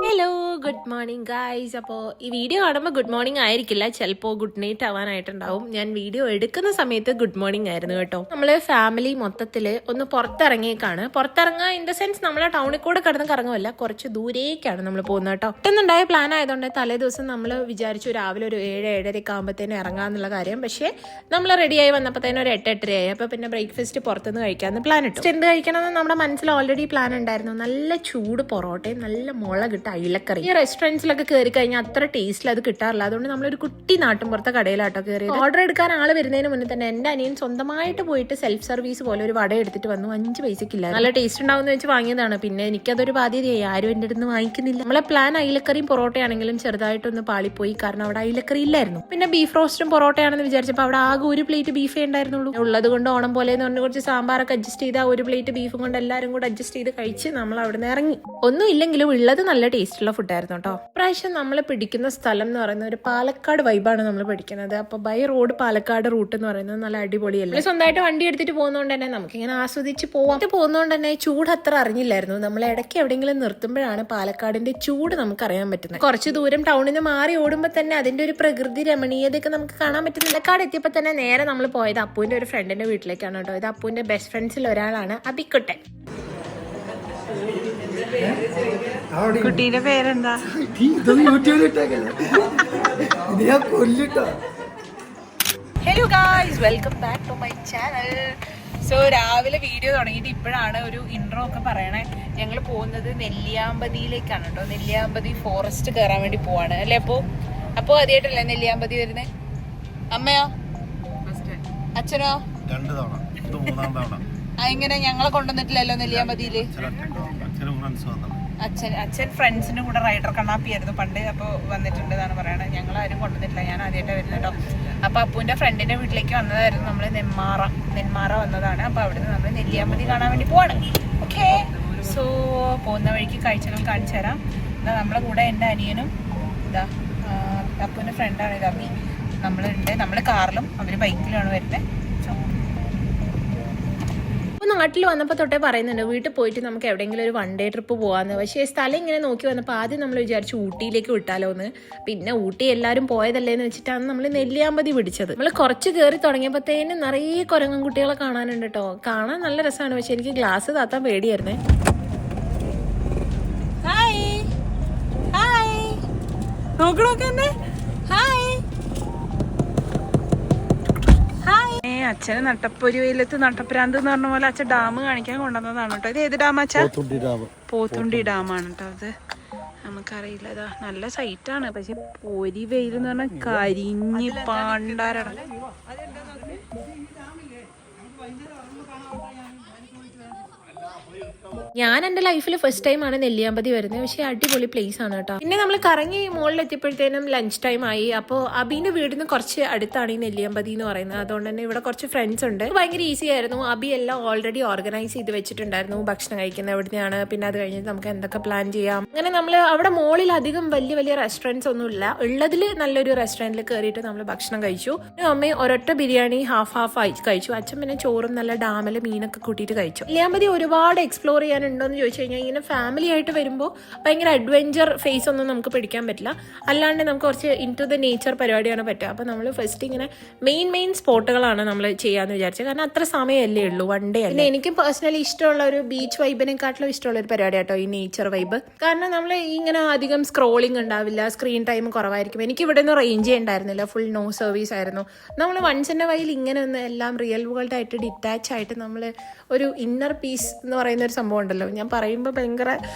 Hello good morning guys. അപ്പോൾ ഈ video കാണുമ്പോൾ ഗുഡ് മോർണിംഗ് ആയിരിക്കില്ല, ചിലപ്പോൾ ഗുഡ് നൈറ്റ് ആവാനായിട്ടുണ്ടാവും. ഞാൻ വീഡിയോ എടുക്കുന്ന സമയത്ത് ഗുഡ് മോർണിംഗ് ആയിരുന്നു കേട്ടോ. നമ്മൾ ഫാമിലി മൊത്തത്തിൽ ഒന്ന് പുറത്തിറങ്ങിയേക്കാണ്. പുറത്തിറങ്ങുക ഇൻ ദ സെൻസ് നമ്മളെ ടൗണിൽ കൂടെ കിടന്ന് കറങ്ങുമല്ല, കുറച്ച് ദൂരേക്കാണ് നമ്മൾ പോകുന്നത് കേട്ടോ. പെട്ടെന്നുണ്ടായ പ്ലാൻ ആയതുകൊണ്ട് തലേ ദിവസം നമ്മൾ വിചാരിച്ചു രാവിലെ ഒരു 7-7:30 ആകുമ്പോഴത്തേനും ഇറങ്ങാന്നുള്ള കാര്യം. പക്ഷേ നമ്മൾ റെഡിയായി വന്നപ്പോഴത്തേനും ഒരു 8-8:30 ആയി. അപ്പോൾ പിന്നെ ബ്രേക്ക്ഫാസ്റ്റ് പുറത്തുനിന്ന് കഴിക്കാമെന്ന് പ്ലാൻ ഇട്ടു. എന്ത് കഴിക്കണമെന്ന് നമ്മുടെ മനസ്സിൽ ഓൾറെഡി പ്ലാൻ ഉണ്ടായിരുന്നു. നല്ല ചൂട് പൊറോട്ടയും നല്ല മുളകിട്ട അയിലക്കറി. ഈ റെസ്റ്റോറൻറ്റ്സിലൊക്കെ കയറി കഴിഞ്ഞാൽ അത്ര ടേസ്റ്റിൽ അത് കിട്ടാറില്ല. അതുകൊണ്ട് നമ്മളൊരു കുട്ടി നാട്ടിൻപുറത്തെ കടയിലാട്ടോ കയറി. ഓർഡർ എടുക്കാൻ ആള് വരുന്നതിന് മുന്നേ തന്നെ എന്റെ അനിയൻ സ്വന്തമായിട്ട് പോയിട്ട് സെൽഫ് സർവീസ് പോലെ ഒരു വട എടുത്തിട്ട് വന്നു. 5 പൈസക്കില്ല. നല്ല ടേസ്റ്റ് ഉണ്ടാവുന്ന വെച്ച് വാങ്ങിയതാണ്. പിന്നെ എനിക്കതൊരു ബാധ്യതയായി, ആരും എൻ്റെ അടുത്ത് വാങ്ങിക്കുന്നില്ല. നമ്മളെ പ്ലാൻ അയിലക്കറിയും പൊറോട്ടയാണെങ്കിലും ചെറുതായിട്ടൊന്ന് പാളിപ്പോയി, കാരണം അവിടെ അയിലക്കറി ഇല്ലായിരുന്നു. പിന്നെ ബീഫ് റോസ്റ്റും പൊറോട്ടയാണെന്ന് വിചാരിച്ചപ്പോൾ അവിടെ ആകെ ഒരു പ്ലേറ്റ് ബീഫേ ഉണ്ടായിരുന്നുള്ളൂ. ഉള്ളത് കൊണ്ട് ഓണം പോലെ എന്ന് പറഞ്ഞ് കുറച്ച് സാമ്പാറൊക്കെ അഡ്ജസ്റ്റ് ചെയ്ത് ആ ഒരു പ്ലേറ്റ് ബീഫും കൊണ്ട് എല്ലാവരും കൂടെ അഡ്ജസ്റ്റ് ചെയ്ത് കഴിച്ച് നമ്മൾ അവിടെ നിന്ന് ഇറങ്ങി. ഒന്നും ഇല്ലെങ്കിലും ഉള്ളത് നല്ല ടേസ്റ്റുള്ള ഫുഡായിരുന്നു കേട്ടോ. ഇപ്രാവശ്യം നമ്മൾ പിടിക്കുന്ന സ്ഥലം എന്ന് പറയുന്നത് ഒരു പാലക്കാട് വൈബാണ് നമ്മൾ പിടിക്കുന്നത്. അപ്പൊ ബൈ റോഡ് പാലക്കാട് റൂട്ട് എന്ന് പറയുന്നത് നല്ല അടിപൊളിയല്ലേ. സ്വന്തമായിട്ട് വണ്ടി എടുത്തിട്ട് പോകുന്നതുകൊണ്ട് തന്നെ നമുക്കിങ്ങനെ ആസ്വദിച്ച് പോകുന്നതുകൊണ്ട് തന്നെ ചൂട് അത്ര അറിഞ്ഞില്ലായിരുന്നു. നമ്മൾ ഇടയ്ക്ക് എവിടെയെങ്കിലും നിർത്തുമ്പോഴാണ് പാലക്കാടിന്റെ ചൂട് നമുക്ക് അറിയാൻ പറ്റുന്നത്. കുറച്ച് ദൂരം ടൗണിൽ നിന്ന് മാറി ഓടുമ്പോൾ തന്നെ അതിന്റെ ഒരു പ്രകൃതി രമണീയതയൊക്കെ നമുക്ക് കാണാൻ പറ്റും. പാലക്കാട് എത്തിയപ്പോൾ തന്നെ നേരെ നമ്മൾ പോയത് അപ്പുവിന്റെ ഒരു ഫ്രണ്ടിന്റെ വീട്ടിലേക്കാണ് കേട്ടോ. ഇത് അപ്പുവിന്റെ ബെസ്റ്റ് ഫ്രണ്ട്സിൽ ഒരാളാണ് അബിക്കുട്ടൻ. കുട്ടീന്റെ പേരെന്താ? Hello guys, welcome back to my channel. So രാവിലെ വീഡിയോ തുടങ്ങിയിട്ട് ഇപ്പോഴാണ് ഒരു ഇൻട്രോ ഒക്കെ പറയണേ. ഞങ്ങൾ പോകുന്നത് നെല്ലിയാമ്പതിയിലേക്കാണ് കേട്ടോ. നെല്ലിയാമ്പതി ഫോറസ്റ്റ് കയറാൻ വേണ്ടി പോവാണ് അല്ലേ? അപ്പോ ആദ്യമായിട്ടല്ലേ നെല്ലിയാമ്പതി വരുന്നേ? അമ്മയോ അച്ഛനോ? 2 തവണ. ഇങ്ങനെ ഞങ്ങളെ കൊണ്ടുവന്നിട്ടില്ലല്ലോ നെല്ലിയാമ്പതിയില്. അച്ഛൻ ഫ്രണ്ട്സിന്റെ കൂടെ റൈഡർ കണ്ണാപ്പിയായിരുന്നു പണ്ട്, അപ്പോൾ വന്നിട്ടുണ്ട് എന്നാണ് പറയണത്. ഞങ്ങൾ ആരും കൊണ്ടുവന്നിട്ടില്ല, ഞാൻ ആദ്യമായിട്ടാണ് വരുന്നത് കേട്ടോ. അപ്പോൾ അപ്പൂന്റെ ഫ്രണ്ടിന്റെ വീട്ടിലേക്ക് വന്നതായിരുന്നു. നമ്മൾ നെന്മാറ വന്നതാണ്. അപ്പോൾ അവിടുന്ന് നമ്മൾ നെല്ലിയാമ്പതി കാണാൻ വേണ്ടി പോവാണ്. ഓക്കെ, സോ പോകുന്ന വഴിക്ക് കാഴ്ചകൾ കാണിച്ചു തരാം. ഇതാ നമ്മളെ കൂടെ എൻ്റെ അനിയനും ഇതാ അപ്പൂന്റെ ഫ്രണ്ടാണ് ഇത് അമ്മി. നമ്മൾ കാറിലും അവർ ബൈക്കിലുമാണ് വരുന്നത്. നാട്ടിൽ വന്നപ്പോൾ തൊട്ടേ പറയുന്നുണ്ട് വീട്ടിൽ പോയിട്ട് നമുക്ക് എവിടെയെങ്കിലും ഒരു 1 ഡേ ട്രിപ്പ് പോകാമെന്ന്. പക്ഷേ സ്ഥലം ഇങ്ങനെ നോക്കി വന്നപ്പോൾ ആദ്യം നമ്മൾ വിചാരിച്ചു ഊട്ടിയിലേക്ക് വിട്ടാലോ എന്ന്. പിന്നെ ഊട്ടി എല്ലാവരും പോയതല്ലേന്ന് വെച്ചിട്ടാണ് നമ്മൾ നെല്ലിയാമ്പതി പിടിച്ചത്. നമ്മൾ കുറച്ച് കയറി തുടങ്ങിയപ്പോഴത്തേനും നിറയെ കുരങ്ങൻ കുട്ടികളെ കാണാനുണ്ട് കേട്ടോ. കാണാൻ നല്ല രസമാണ്, പക്ഷെ എനിക്ക് ഗ്ലാസ് താത്താൻ പേടിയായിരുന്നേ. ഹായ് ഹായ്, നോക്കണോക്കെ ഹായ്. അച്ഛന് നട്ടപ്പൊരി വെയിലത്ത് നട്ടപ്രാന്ത് എന്ന് പറഞ്ഞ പോലെ അച്ഛൻ ഡാം കാണിക്കാൻ കൊണ്ടുവന്നതാണ് കേട്ടോ. ഇത് ഏത് ഡാം അച്ഛാ? പോത്തുണ്ടി ഡാമാണ് കേട്ടോ. അത് നമുക്കറിയില്ല. ഇതാ നല്ല സൈറ്റാണ്, പക്ഷെ പൊരി വെയിൽ എന്ന് പറഞ്ഞാൽ കരിഞ്ഞ് പാണ്ടാരാണ്. ഞാൻ എൻ്റെ ലൈഫിൽ ഫസ്റ്റ് ടൈമാണ് നെല്ലിയാമ്പതി വരുന്നത്. പക്ഷേ അടിപൊളി പ്ലേസ് ആണ് കേട്ടോ. പിന്നെ നമ്മൾ കറങ്ങി മുകളിൽ എത്തിയപ്പോഴത്തേനും ലഞ്ച് ടൈം ആയി. അപ്പോൾ അബീന്റെ വീടിന് കുറച്ച് അടുത്താണ് ഈ നെല്ലിയാമ്പതി എന്ന് പറയുന്നത്. അതുകൊണ്ട് തന്നെ ഇവിടെ കുറച്ച് ഫ്രണ്ട്സ് ഉണ്ട്. ഭയങ്കര ഈസി ആയിരുന്നു. അബി എല്ലാം ഓൾറെഡി ഓർഗനൈസ് ചെയ്ത് വെച്ചിട്ടുണ്ടായിരുന്നു. ഭക്ഷണം കഴിക്കുന്നത് എവിടെയാണ്, പിന്നെ അത് കഴിഞ്ഞിട്ട് നമുക്ക് എന്തൊക്കെ പ്ലാൻ ചെയ്യാം. അങ്ങനെ നമ്മൾ അവിടെ മുകളിൽ അധികം വലിയ റെസ്റ്റോറൻറ്റ്സ് ഒന്നും ഇല്ല. ഉള്ളതിൽ നല്ലൊരു റെസ്റ്റോറൻറ്റിൽ കയറിയിട്ട് നമ്മൾ ഭക്ഷണം കഴിച്ചു. അമ്മയും ഒരൊറ്റ ബിരിയാണി ഹാഫ് കഴിച്ചു. അച്ഛൻ പിന്നെ ചോറും നല്ല ഡാമിൽ മീനൊക്കെ കൂട്ടിയിട്ട് കഴിച്ചു. നെല്ലിയാമ്പതി ഒരുപാട് എക്സ്പ്ലോർ ചെയ്യാൻ ഉണ്ടോന്ന് ചോദിച്ചു കഴിഞ്ഞാൽ ഇങ്ങനെ ഫാമിലി ആയിട്ട് വരുമ്പോൾ ഭയങ്കര അഡ്വഞ്ചർ ഫേസ് ഒന്നും നമുക്ക് പിടിക്കാൻ പറ്റില്ല. അല്ലാണ്ട് നമുക്ക് കുറച്ച് ഇൻ ടു ദ നേച്ചർ പരിപാടിയാണ് പറ്റുക. അപ്പോൾ നമ്മൾ ഫസ്റ്റ് ഇങ്ങനെ മെയിൻ സ്പോട്ടുകളാണ് നമ്മൾ ചെയ്യാന്ന് വിചാരിച്ചത്. കാരണം അത്ര സമയമല്ലേ ഉള്ളൂ, 1 ഡേ അല്ലേ. എനിക്ക് പേഴ്സണലി ഇഷ്ടമുള്ള ഒരു ബീച്ച് വൈബിനെക്കാട്ടിലും ഇഷ്ടമുള്ള ഒരു പരിപാടി കേട്ടോ ഈ നേച്ചർ വൈബ്. കാരണം നമ്മൾ ഇങ്ങനെ അധികം സ്ക്രോളിംഗ് ഉണ്ടാവില്ല, സ്ക്രീൻ ടൈം കുറവായിരിക്കും. എനിക്ക് ഇവിടെ നിന്ന് റേഞ്ച് ഉണ്ടായിരുന്നില്ല, ഫുൾ നോ സർവീസ് ആയിരുന്നു. നമ്മൾ വൺസ് ഇൻ എ വൈൽ ഇങ്ങനെ ഒന്ന് എല്ലാം റിയൽ വേൾഡ് ആയിട്ട് ഡിറ്റാച്ച് ആയിട്ട് നമ്മൾ ഒരു ഇന്നർ പീസ് എന്ന് പറയുന്ന ഒരു സംഭവം ഉണ്ടല്ലോ. ഞാൻ പറയുമ്പോൾ ഭയങ്കര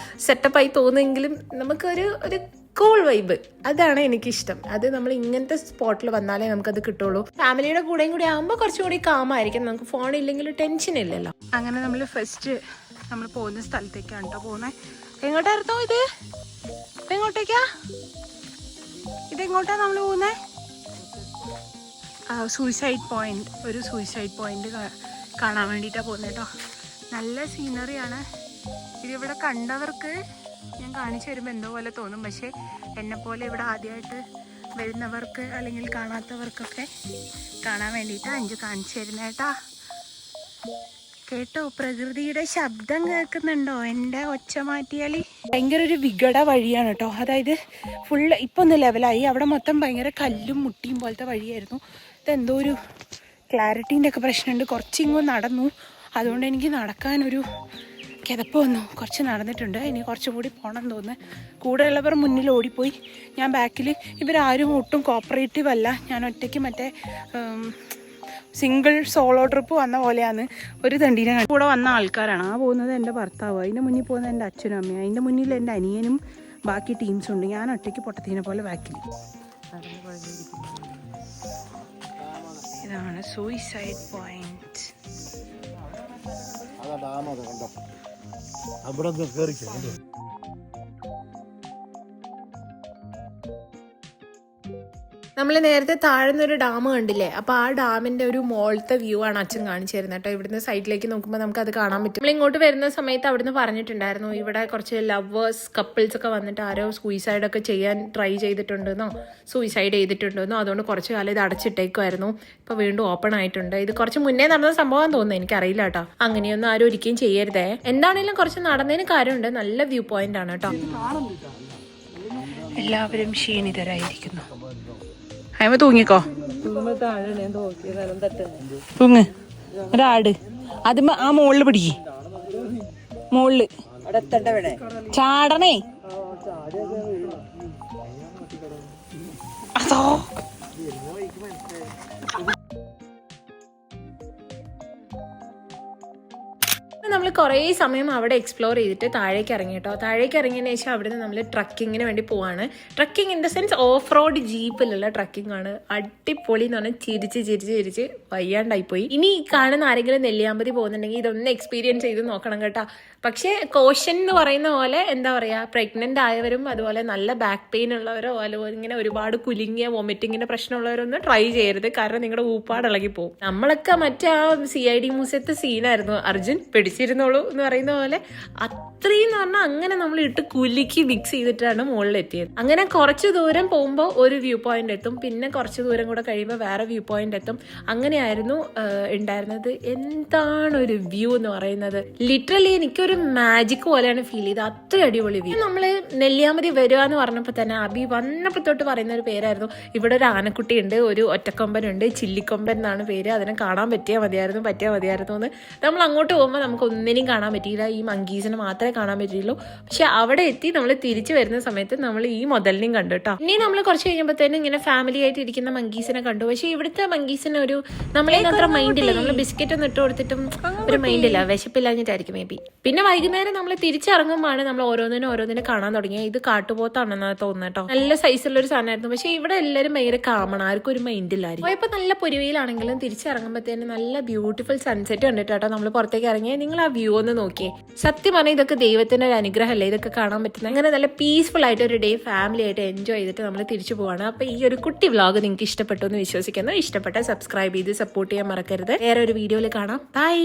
സെറ്റപ്പായി തോന്നുമെങ്കിലും നമുക്കൊരു കൂൾ വൈബ്, അതാണ് എനിക്കിഷ്ടം. അത് നമ്മൾ ഇങ്ങനത്തെ സ്പോട്ടിൽ വന്നാലേ നമുക്കത് കിട്ടുള്ളൂ. ഫാമിലിയുടെ കൂടെയും കൂടി ആകുമ്പോൾ കുറച്ചുകൂടി കാമായിരിക്കും. നമുക്ക് ഫോൺ ഇല്ലെങ്കിൽ ടെൻഷൻ ഇല്ലല്ലോ. അങ്ങനെ നമ്മൾ ഫസ്റ്റ് നമ്മൾ പോകുന്ന സ്ഥലത്തേക്കാണ് കേട്ടോ പോകുന്നത്. എങ്ങോട്ടായിരുന്നോ ഇത്? എങ്ങോട്ടേക്കാ ഇതെങ്ങോട്ടാ നമ്മൾ പോകുന്നത്? സൂയിസൈഡ് പോയിന്റ് കാണാൻ വേണ്ടിയിട്ടാണ് പോകുന്നത് കേട്ടോ. നല്ല സീനറിയാണ്. ഇതിവിടെ കണ്ടവർക്ക് ഞാൻ കാണിച്ചു തരുമ്പോൾ എന്തോ പോലെ തോന്നും, പക്ഷേ എന്നെപ്പോലെ ഇവിടെ ആദ്യമായിട്ട് വരുന്നവർക്ക് അല്ലെങ്കിൽ കാണാത്തവർക്കൊക്കെ കാണാൻ വേണ്ടിയിട്ടാണ് അഞ്ചു കാണിച്ചു തരുന്നത് കേട്ടാ. കേട്ടോ, പ്രകൃതിയുടെ ശബ്ദം കേൾക്കുന്നുണ്ടോ? എൻ്റെ ഒച്ച മാറ്റിയാൽ ഭയങ്കര ഒരു വികട വഴിയാണ് കേട്ടോ. അതായത് ഫുള്ള് ഇപ്പം ഒന്ന് ലെവലായി. അവിടെ മൊത്തം ഭയങ്കര കല്ലും മുട്ടിയും പോലത്തെ വഴിയായിരുന്നു. ഇതെന്തോ ഒരു ക്ലാരിറ്റീൻ്റെ ഒക്കെ പ്രശ്നമുണ്ട്. കുറച്ചിങ്ങോ നടന്നു, അതുകൊണ്ട് എനിക്ക് നടക്കാനൊരു കിതപ്പ് വന്നു. കുറച്ച് നടന്നിട്ടുണ്ട്, ഇനി കുറച്ചും കൂടി പോകണം തോന്നുന്നു. കൂടെയുള്ളവർ മുന്നിൽ ഓടിപ്പോയി, ഞാൻ ബാക്കിൽ. ഇവരാരും ഒട്ടും കോപ്പറേറ്റീവ് അല്ല. ഞാൻ ഒറ്റയ്ക്ക് മറ്റേ സിംഗിൾ സോളോ ട്രിപ്പ് വന്ന പോലെയാണ്. ഒരു തണ്ടീനെ കൂടെ വന്ന ആൾക്കാരാണ്. ആ പോകുന്നത് എൻ്റെ ഭർത്താവ്, അതിൻ്റെ മുന്നിൽ പോകുന്നത് എൻ്റെ അച്ഛനും അമ്മയും, അതിൻ്റെ മുന്നിൽ എൻ്റെ അനിയനും ബാക്കി ടീംസുണ്ട്. ഞാൻ ഒറ്റയ്ക്ക് പൊട്ടത്തീനെ പോലെ ബാക്കിൽ. ഇതാണ് സൂയിസൈഡ് പോയിന്റ്. നമ്മൾ നേരത്തെ താഴ്ന്നൊരു ഡാം കണ്ടില്ലേ? അപ്പോൾ ആ ഡാമിൻ്റെ ഒരു മോളത്തെ വ്യൂ ആണ് അച്ഛൻ കാണിച്ചു തരുന്നത് കേട്ടോ. ഇവിടുന്ന് സൈഡിലേക്ക് നോക്കുമ്പോൾ നമുക്കത് കാണാൻ പറ്റും. നമ്മൾ ഇങ്ങോട്ട് വരുന്ന സമയത്ത് അവിടുന്ന് പറഞ്ഞിട്ടുണ്ടായിരുന്നു ഇവിടെ കുറച്ച് ലവേഴ്സ് കപ്പിൾസ് ഒക്കെ വന്നിട്ട് ആരോ സൂയിസൈഡൊക്കെ ചെയ്യാൻ ട്രൈ ചെയ്തിട്ടുണ്ടെന്നോ സൂയിസൈഡ് ചെയ്തിട്ടുണ്ടെന്നോ, അതുകൊണ്ട് കുറച്ച് കാലം ഇത് അടച്ചിട്ടേക്കുമായിരുന്നു. ഇപ്പോൾ വീണ്ടും ഓപ്പൺ ആയിട്ടുണ്ട്. ഇത് കുറച്ച് മുന്നേ നടന്ന സംഭവം തോന്നുന്നു, എനിക്കറിയില്ല കേട്ടോ. അങ്ങനെയൊന്നും ആരും ഒരിക്കലും ചെയ്യരുതേ. എന്താണെങ്കിലും കുറച്ച് നടന്നതിന് കാര്യമുണ്ട്. നല്ല വ്യൂ പോയിന്റ് ആണ് കേട്ടോ. എല്ലാവരും ക്ഷീണിതരായിരിക്കുന്നു. അയ്മ തൂങ്ങിക്കോ, തൂങ്ങ്. ഒരാട് അത് ആ മുകളില് പിടിക്ക്, മുകളില് ചാടണേ. അതോ നമ്മൾ കുറേ സമയം അവിടെ എക്സ്പ്ലോർ ചെയ്തിട്ട് താഴേക്ക് ഇറങ്ങി കേട്ടോ. താഴേക്ക് ഇറങ്ങിയതിന് ശേഷം അവിടെ നിന്ന് നമ്മൾ ട്രക്കിങ്ങിന് വേണ്ടി പോവാണ്. Trekking in the sense of road ജീപ്പിലുള്ള ട്രക്കിംഗ് ആണ്. അടിപൊളി എന്ന് പറഞ്ഞാൽ ചിരിച്ച് വയ്യാണ്ടായിപ്പോയി. ഇനി ഈ കാണുന്ന ആരെങ്കിലും നെല്ലിയാമ്പതി പോകുന്നുണ്ടെങ്കിൽ ഇതൊന്ന് എക്സ്പീരിയൻസ് ചെയ്ത് നോക്കണം കേട്ടോ. പക്ഷേ കോഷൻ എന്ന് പറയുന്ന പോലെ എന്താ പറയുക, പ്രഗ്നൻ്റ് ആയവരും അതുപോലെ നല്ല ബാക്ക് പെയിൻ ഉള്ളവരോ അതുപോലെ ഇങ്ങനെ ഒരുപാട് കുലുങ്ങിയ വൊമിറ്റിങ്ങിൻ്റെ പ്രശ്നമുള്ളവരൊന്നും ട്രൈ ചെയ്യരുത്. കാരണം നിങ്ങളുടെ ഊപ്പാട് ഇളകി പോകും. നമ്മളൊക്കെ മറ്റേ ആ CID മ്യൂസിയത്തെ സീനായിരുന്നു, അർജുൻ പിടിച്ചിരുന്നോളൂ എന്ന് പറയുന്ന പോലെ. അത്രയും എന്ന് പറഞ്ഞാൽ അങ്ങനെ നമ്മൾ ഇട്ട് കുലുക്കി മിക്സ് ചെയ്തിട്ടാണ് മുകളിലെത്തിയത്. അങ്ങനെ കുറച്ച് ദൂരം പോകുമ്പോൾ ഒരു വ്യൂ പോയിന്റ് എത്തും, പിന്നെ കുറച്ച് ദൂരം കൂടെ കഴിയുമ്പോൾ വേറെ വ്യൂ പോയിന്റ് എത്തും. അങ്ങനെയായിരുന്നു ഉണ്ടായിരുന്നത്. എന്താണ് ഒരു വ്യൂ എന്ന് പറയുന്നത്! ലിറ്ററലി എനിക്കൊരു മാജിക് പോലെയാണ് ഫീൽ ചെയ്തത്. അത്ര അടിപൊളി വ്യൂ. നമ്മൾ നെല്ലിയാമ്പതി വരിക എന്ന് പറഞ്ഞപ്പോൾ തന്നെ അബി വന്നപ്പോൾ തൊട്ട് പറയുന്ന ഒരു പേരായിരുന്നു. ഇവിടെ ഒരു ആനക്കുട്ടി ഉണ്ട്, ഒരു ഒറ്റക്കൊമ്പനുണ്ട്, ചില്ലിക്കൊമ്പൻ എന്നാണ് പേര്. അതിനെ കാണാൻ പറ്റിയാൽ മതിയായിരുന്നു എന്ന്. നമ്മൾ അങ്ങോട്ട് പോകുമ്പോൾ നമുക്ക് ഒന്നിനും കാണാൻ പറ്റിയില്ല, ഈ മങ്കീസിനെ മാത്രമേ കാണാൻ പറ്റിയുള്ളൂ. പക്ഷെ അവിടെ എത്തി നമ്മൾ തിരിച്ചു വരുന്ന സമയത്ത് നമ്മൾ ഈ മുതലിനെയും കണ്ടു കേട്ടോ. ഇനി നമ്മൾ കുറച്ച് കഴിയുമ്പോഴത്തേനും ഇങ്ങനെ ഫാമിലി ആയിട്ട് ഇരിക്കുന്ന മങ്കീസിനെ കണ്ടു. പക്ഷെ ഇവിടുത്തെ മങ്കീസിന് ഒരു നമ്മളതിന് അത്ര മൈൻഡില്ല. നമ്മൾ ബിസ്ക്കറ്റ് ഒന്ന് ഇട്ട് കൊടുത്തിട്ടും ഒരു മൈൻഡില്ല, വിശപ്പില്ലാഞ്ഞിട്ടായിരിക്കും മേ ബി. പിന്നെ വൈകുന്നേരം നമ്മൾ തിരിച്ചിറങ്ങുമ്പോഴാണ് നമ്മൾ ഓരോന്നിനെ കാണാൻ തുടങ്ങിയത്. ഇത് കാട്ടുപോത്താണെന്നാണ് തോന്നുന്നത് കേട്ടോ. നല്ല സൈസുള്ള ഒരു സാധനമായിരുന്നു. പക്ഷെ ഇവിടെ എല്ലാവരും ഭയങ്കര കാമണം, ആർക്കും ഒരു മൈൻഡില്ലായിരുന്നു. പോയപ്പോൾ നല്ല പൊരുവയിലാണെങ്കിലും തിരിച്ചിറങ്ങുമ്പോഴത്തേനും നല്ല ബ്യൂട്ടിഫുൾ സൺസെറ്റ് കണ്ടിട്ട് കേട്ടോ നമ്മൾ പുറത്തേക്ക് ഇറങ്ങിയത്. നിങ്ങൾ ആ വ്യൂ ഒന്ന് നോക്കിയേ. സത്യം പറഞ്ഞാൽ ഇതൊക്കെ ദൈവത്തിന്റെ ഒരു അനുഗ്രഹമല്ലേ ഇതൊക്കെ കാണാൻ പറ്റുന്നത്. അങ്ങനെ നല്ല പീസ്ഫുൾ ആയിട്ട് ഒരു ഡേ ഫാമിലി ആയിട്ട് എൻജോയ് ചെയ്തിട്ട് നമ്മൾ തിരിച്ചു പോവാണ്. അപ്പോൾ ഈ ഒരു കുട്ടി വ്ളോഗ് നിങ്ങൾക്ക് ഇഷ്ടപ്പെട്ടു എന്ന് വിശ്വസിക്കുന്നു. ഇഷ്ടപ്പെട്ട സബ്സ്ക്രൈബ് ചെയ്ത് സപ്പോർട്ട് ചെയ്യാൻ മറക്കരുത്. വേറെ ഒരു വീഡിയോയിൽ കാണാം. ബൈ.